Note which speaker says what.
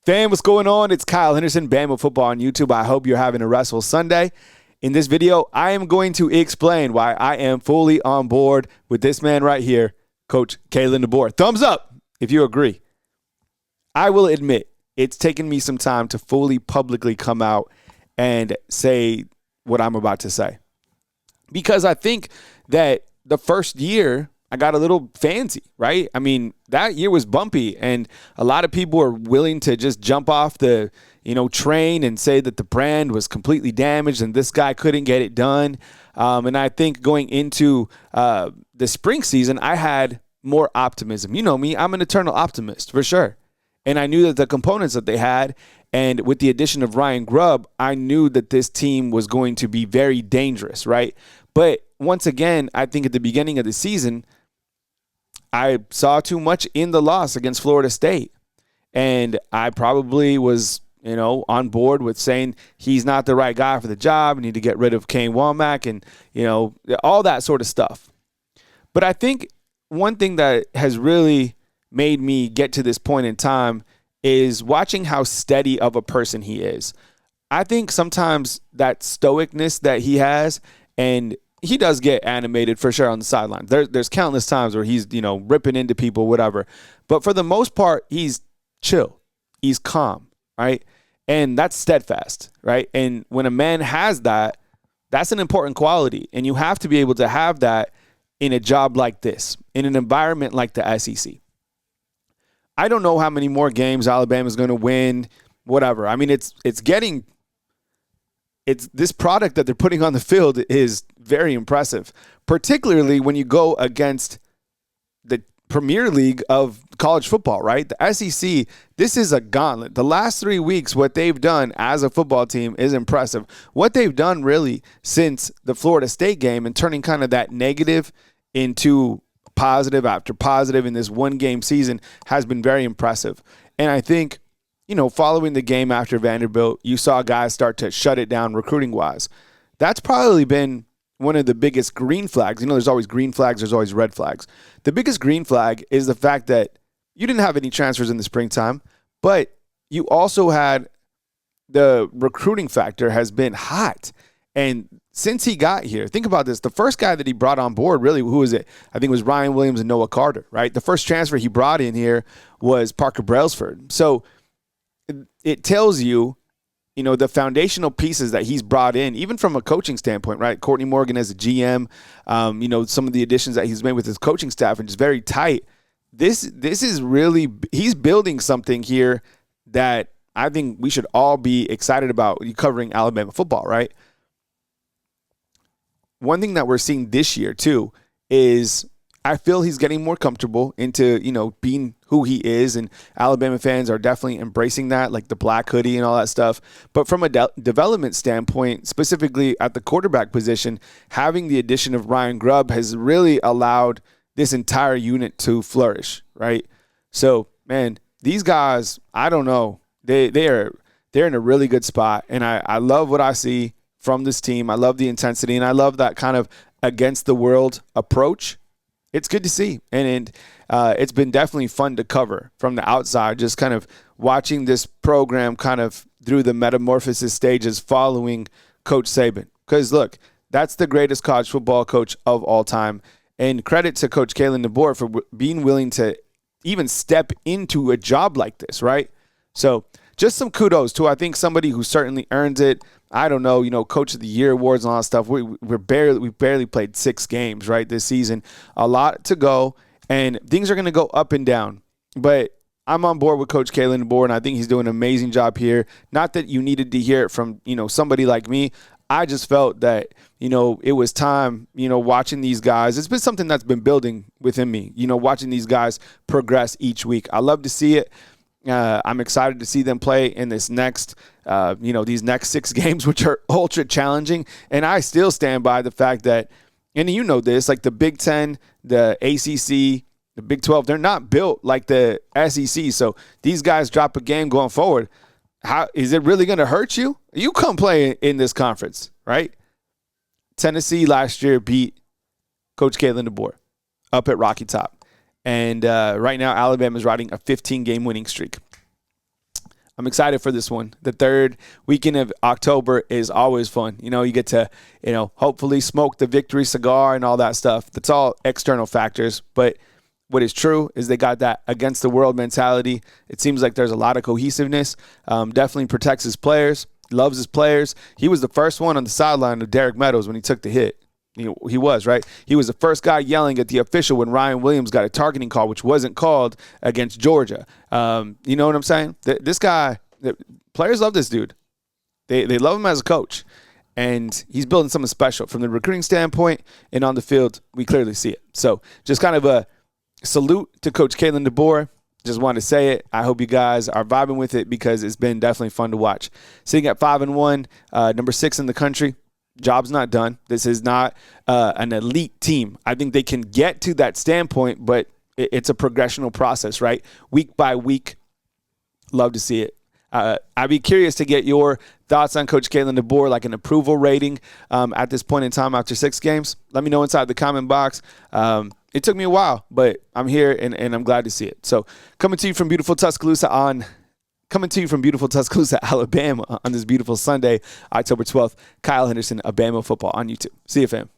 Speaker 1: Fam, what's going on? It's Kyle Henderson, Bama Football on YouTube. I hope you're having a restful Sunday. In this video, I am going to explain why I am fully on board with this man right here, Coach Kalen DeBoer. Thumbs up if you agree. I will admit it's taken me some time to fully publicly come out and say what I'm about to say. Because I think that the first year I got a little fancy, right? I mean, that year was bumpy, and a lot of people were willing to just jump off the, train and say that the brand was completely damaged and this guy couldn't get it done. And I think going into the spring season, I had more optimism. You know me, I'm an eternal optimist for sure. And I knew that the components that they had, and with the addition of Ryan Grubb, I knew that this team was going to be very dangerous, right? But once again, I think at the beginning of the season, I saw too much in the loss against Florida State. And I probably was, on board with saying he's not the right guy for the job. We need to get rid of Kane Womack and, all that sort of stuff. But I think one thing that has really made me get to this point in time is watching how steady of a person he is. I think sometimes that stoicness that he has, and he does get animated for sure on the sidelines. There's countless times where he's, ripping into people, whatever. But for the most part, he's chill. He's calm, right? And that's steadfast, right? And when a man has that, that's an important quality. And you have to be able to have that in a job like this, in an environment like the SEC. I don't know how many more games Alabama's going to win, whatever. I mean, it's this product that they're putting on the field is very impressive, particularly when you go against the Premier League of college football, right? The SEC, this is a gauntlet. The last 3 weeks, what they've done as a football team is impressive. What they've done really since the Florida State game and turning kind of that negative into positive after positive in this one-game season has been very impressive. And I think, following the game after Vanderbilt, you saw guys start to shut it down recruiting-wise. That's probably been one of the biggest green flags. There's always green flags, there's always red flags. The biggest green flag is the fact that you didn't have any transfers in the springtime, but you also had the recruiting factor has been hot. And since he got here, think about this. The first guy that he brought on board, really, who was it? I think it was Ryan Williams and Noah Carter, right? The first transfer he brought in here was Parker Brailsford. So it tells you, the foundational pieces that he's brought in, even from a coaching standpoint, right? Courtney Morgan as a GM, some of the additions that he's made with his coaching staff and just very tight. This is really, he's building something here that I think we should all be excited about covering Alabama football, right? One thing that we're seeing this year, too, is I feel he's getting more comfortable into, being who he is. And Alabama fans are definitely embracing that, like the black hoodie and all that stuff. But from a development standpoint, specifically at the quarterback position, having the addition of Ryan Grubb has really allowed this entire unit to flourish, right? So, man, these guys, I don't know. They're in a really good spot. And I love what I see from this team. I love the intensity, and I love that kind of against the world approach. It's good to see, and it's been definitely fun to cover from the outside, just kind of watching this program kind of through the metamorphosis stages following Coach Saban. Because, look, that's the greatest college football coach of all time, and credit to Coach Kalen DeBoer for being willing to even step into a job like this, right? So just some kudos to, I think, somebody who certainly earns it. I don't know, Coach of the Year awards and all that stuff. We barely played 6 games, right, this season. A lot to go, and things are going to go up and down. But I'm on board with Coach Kalen DeBoer, and I think he's doing an amazing job here. Not that you needed to hear it from, somebody like me. I just felt that, it was time, watching these guys. It's been something that's been building within me, watching these guys progress each week. I love to see it. I'm excited to see them play in this next, these next 6 games, which are ultra challenging. And I still stand by the fact that, and this, like the Big Ten, the ACC, the Big 12, they're not built like the SEC. So these guys drop a game going forward. How is it really going to hurt you? You come play in this conference, right? Tennessee last year beat Coach Kalen DeBoer up at Rocky Top. And right now, Alabama is riding a 15-game winning streak. I'm excited for this one. The third weekend of October is always fun. You get to, hopefully smoke the victory cigar and all that stuff. That's all external factors. But what is true is they got that against the world mentality. It seems like there's a lot of cohesiveness. Definitely protects his players, loves his players. He was the first one on the sideline of Derek Meadows when he took the hit. He was, right? He was the first guy yelling at the official when Ryan Williams got a targeting call, which wasn't called against Georgia. You know what I'm saying? This guy, players love this dude. They love him as a coach. And he's building something special. From the recruiting standpoint and on the field, we clearly see it. So just kind of a salute to Coach Kalen DeBoer. Just wanted to say it. I hope you guys are vibing with it because it's been definitely fun to watch. Sitting at 5-1, number 6 in the country. Job's not done. This is not an elite team. I think they can get to that standpoint, but it's a progressional process, right? Week by week. Love to see it. I'd be curious to get your thoughts on Coach Kalen DeBoer, like an approval rating at this point in time after 6 games. Let me know inside the comment box. It took me a while, but I'm here and I'm glad to see it. So coming to you from beautiful Tuscaloosa, Alabama on this beautiful Sunday, October 12th, Kyle Henderson of Bama Football on YouTube. See you, fam.